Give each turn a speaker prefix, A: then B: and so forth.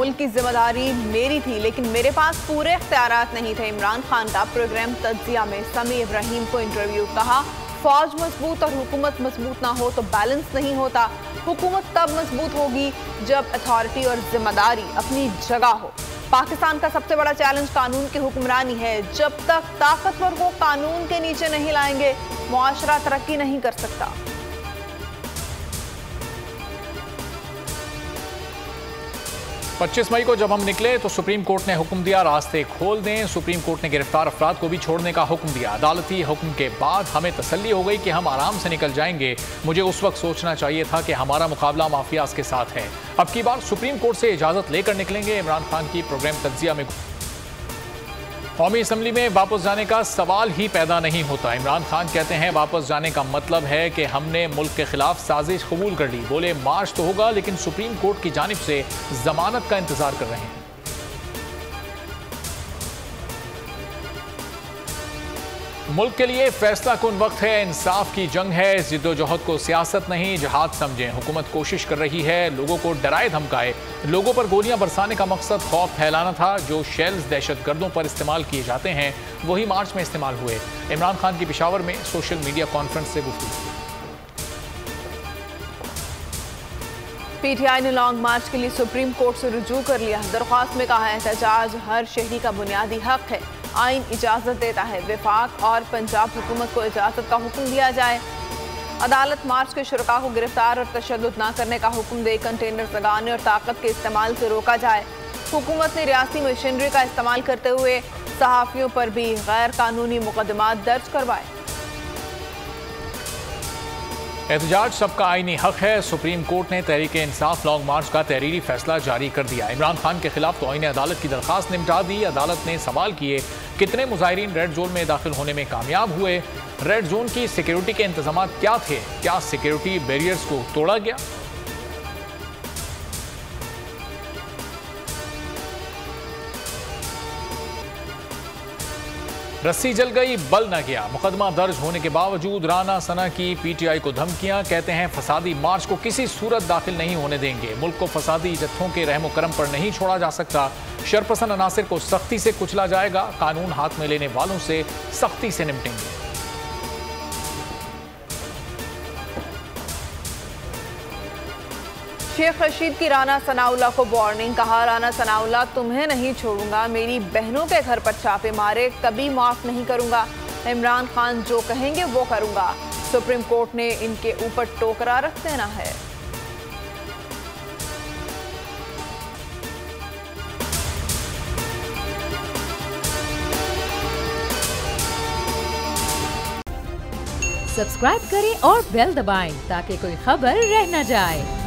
A: मुल्क की जिम्मेदारी मेरी थी, लेकिन मेरे पास पूरे इख्तियारात नहीं थे। इमरान खान का प्रोग्राम तज्जिया में समी इब्राहिम को इंटरव्यू। कहा, फौज मजबूत और हुकूमत मजबूत ना हो तो बैलेंस नहीं होता। हुकूमत तब मजबूत होगी जब अथॉरिटी और जिम्मेदारी अपनी जगह हो। पाकिस्तान का सबसे बड़ा चैलेंज कानून की हुक्मरानी है। जब तक ताकतवर को कानून के नीचे नहीं लाएंगे, मुआशरा तरक्की नहीं कर सकता।
B: 25 मई को जब हम निकले तो सुप्रीम कोर्ट ने हुक्म दिया रास्ते खोल दें। सुप्रीम कोर्ट ने गिरफ्तार अफराद को भी छोड़ने का हुक्म दिया। अदालती हुक्म के बाद हमें तसल्ली हो गई कि हम आराम से निकल जाएंगे। मुझे उस वक्त सोचना चाहिए था कि हमारा मुकाबला माफियाज के साथ है। अब की बार सुप्रीम कोर्ट से इजाजत लेकर निकलेंगे। इमरान खान की प्रोग्राम तज्जिया में कौमी असम्बली में वापस जाने का सवाल ही पैदा नहीं होता। इमरान खान कहते हैं वापस जाने का मतलब है कि हमने मुल्क के खिलाफ साजिश कबूल कर ली। बोले मार्च तो होगा लेकिन सुप्रीम कोर्ट की जानिब से जमानत का इंतजार कर रहे हैं। मुल्क के लिए फैसला कुन वक्त है, इंसाफ की जंग है। इस जिद्दोजहद को सियासत नहीं जहाद समझें। हुकूमत कोशिश कर रही है लोगों को डराए धमकाए। लोगों पर गोलियां बरसाने का मकसद खौफ फैलाना था। जो शेल्स दहशतगर्दों पर इस्तेमाल किए जाते हैं वही मार्च में इस्तेमाल हुए। इमरान खान की पेशावर में सोशल मीडिया कॉन्फ्रेंस से गुफ्तगू।
A: पीटीआई ने लॉन्ग मार्च के लिए सुप्रीम कोर्ट से रुजू कर लिया। दरख्वास्त में कहा, एहतजाज हर शहरी का बुनियादी हक है। आइन इजाजत देता है। वफाक और पंजाब हुकूमत को इजाजत का हुक्म दिया जाए। अदालत मार्च के शुरका को गिरफ्तार और तशद्दुद न करने का हुक्म दे। कंटेनर लगाने और ताकत के इस्तेमाल से रोका जाए। हुकूमत ने रियासती मशीनरी का इस्तेमाल करते हुए सहाफ़ियों पर भी गैर कानूनी मुकदमात दर्ज करवाए।
B: एहतजाज सबका आईनी हक है। सुप्रीम कोर्ट ने तहरीक इंसाफ लॉन्ग मार्च का तहरीरी फैसला जारी कर दिया। इमरान खान के खिलाफ तौहीन अदालत की दरखास्त निपटा दी। अदालत ने सवाल किए, कितने मुजाहिरीन रेड जोन में दाखिल होने में कामयाब हुए? रेड जोन की सिक्योरिटी के इंतजाम क्या थे? क्या सिक्योरिटी बैरियर्स को तोड़ा गया? रस्सी जल गई बल न गया। मुकदमा दर्ज होने के बावजूद राना सना की पीटीआई को धमकियां। कहते हैं फसादी मार्च को किसी सूरत दाखिल नहीं होने देंगे। मुल्क को फसादी जत्थों के रहमो करम पर नहीं छोड़ा जा सकता। शरपसंद अनासिर को सख्ती से कुचला जाएगा। कानून हाथ में लेने वालों से सख्ती से निपटेंगे।
A: शेख रशीद की राना सनाउल्लाह को वार्निंग। कहा, राना सनाउल्लाह तुम्हें नहीं छोड़ूंगा। मेरी बहनों के घर पर छापे मारे कभी माफ नहीं करूंगा। इमरान खान जो कहेंगे वो करूंगा। सुप्रीम कोर्ट ने इनके ऊपर टोकरा रख देना है।
C: सब्सक्राइब करें और बेल दबाएं ताकि कोई खबर रह न जाए।